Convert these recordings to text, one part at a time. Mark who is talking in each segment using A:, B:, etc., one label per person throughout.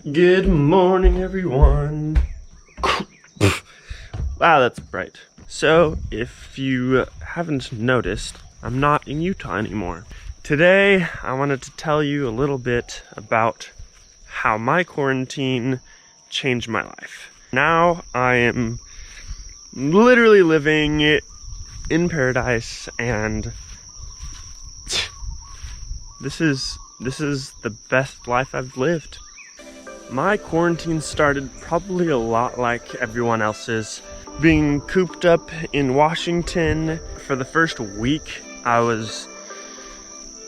A: Good morning, everyone. Wow, that's bright. So, if you haven't noticed, I'm not in Utah anymore. Today, I wanted to tell you a little bit about how my quarantine changed my life. Now, I am literally living in paradise, and this is the best life I've lived. My quarantine started probably a lot like everyone else's. Being cooped up in Washington for the first week, I was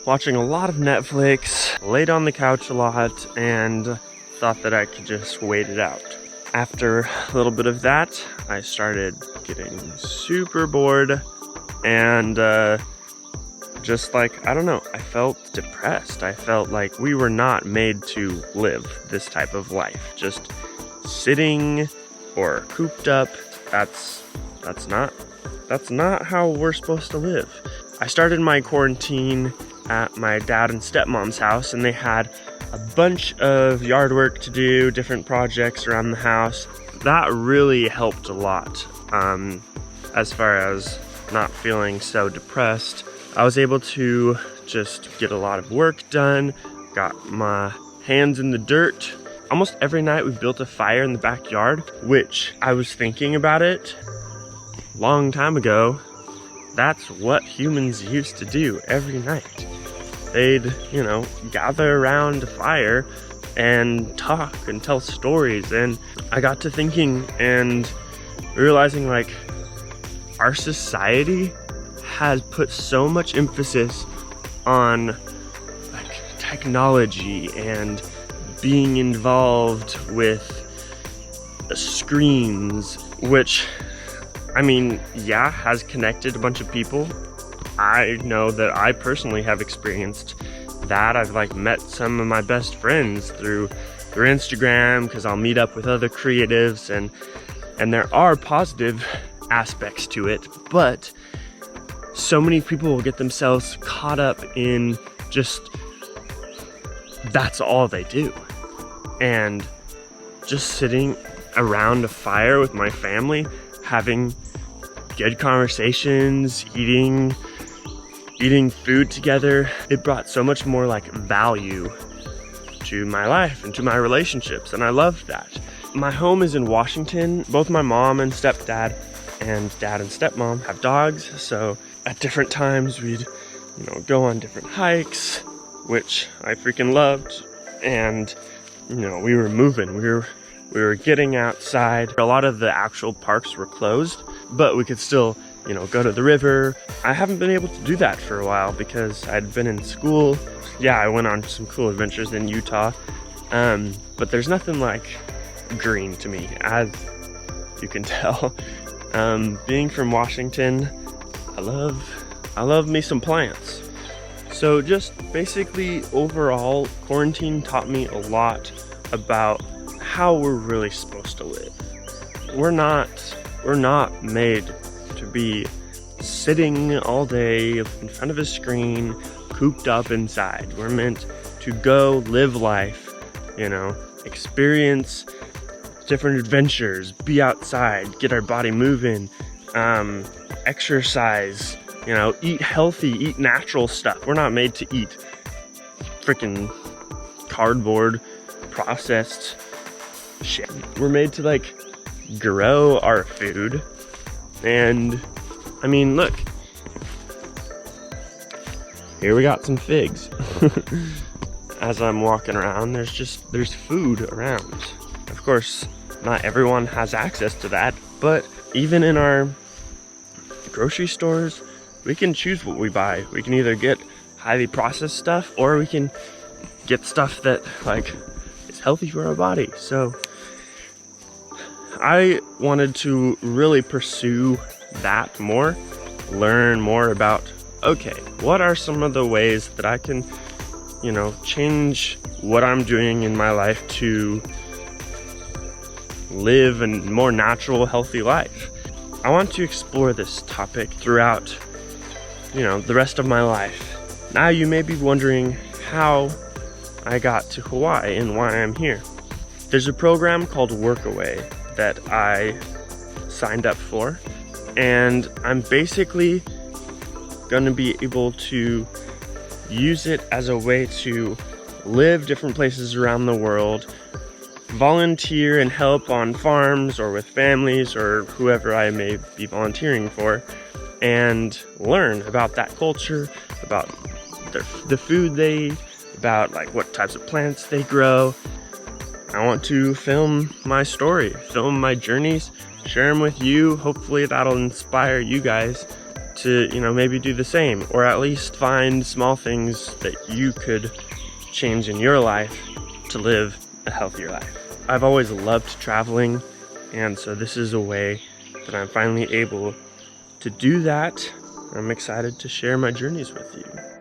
A: watching a lot of Netflix, laid on the couch a lot, and thought that I could just wait it out. After a little bit of that, I started getting super bored and just like, I don't know, I felt depressed. I felt like we were not made to live this type of life. Just sitting or cooped up, that's not how we're supposed to live. I started my quarantine at my dad and stepmom's house, and they had a bunch of yard work to do, different projects around the house. That really helped a lot as far as not feeling so depressed. I was able to just get a lot of work done, got my hands in the dirt. Almost every night we built a fire in the backyard, which I was thinking about it a long time ago. That's what humans used to do every night. They'd, gather around a fire and talk and tell stories. And I got to thinking and realizing, like, our society has put so much emphasis on like technology and being involved with screens, which, I mean, yeah, has connected a bunch of people. I know that I personally have experienced that. I've like met some of my best friends through Instagram, because I'll meet up with other creatives, and there are positive aspects to it, but so many people will get themselves caught up in just that's all they do. And just sitting around a fire with my family, having good conversations, eating food together, it brought so much more like value to my life and to my relationships, and I loved that. My home is in Washington. Both my mom and stepdad and dad and stepmom have dogs, so at different times we'd go on different hikes, which I freaking loved. And we were moving, we were getting outside. A lot of the actual parks were closed, but we could still go to the river. I haven't been able to do that for a while because I'd been in school. Yeah, I went on some cool adventures in Utah, but there's nothing like green to me, as you can tell. Being from Washington, I love me some plants. So just basically overall, quarantine taught me a lot about how we're really supposed to live. We're not made to be sitting all day in front of a screen, cooped up inside. We're meant to go live life, experience different adventures, be outside, get our body moving, exercise, eat healthy, eat natural stuff. We're not made to eat freaking cardboard, processed shit. We're made to like grow our food. And I mean, look, here we got some figs. As I'm walking around, there's food around. Of course, not everyone has access to that, but even in our grocery stores, we can choose what we buy. We can either get highly processed stuff, or we can get stuff that like is healthy for our body. So I wanted to really pursue that more, learn more about, okay, what are some of the ways that I can, change what I'm doing in my life to live a more natural, healthy life. I want to explore this topic throughout, the rest of my life. Now you may be wondering how I got to Hawaii and why I'm here. There's a program called Workaway that I signed up for, and I'm basically going to be able to use it as a way to live different places around the world, volunteer and help on farms or with families or whoever I may be volunteering for, and learn about that culture, about the food they eat, about like what types of plants they grow. I want to film my story, film my journeys, share them with you. Hopefully that'll inspire you guys to, maybe do the same, or at least find small things that you could change in your life to live a healthier life. I've always loved traveling, and so this is a way that I'm finally able to do that. I'm excited to share my journeys with you.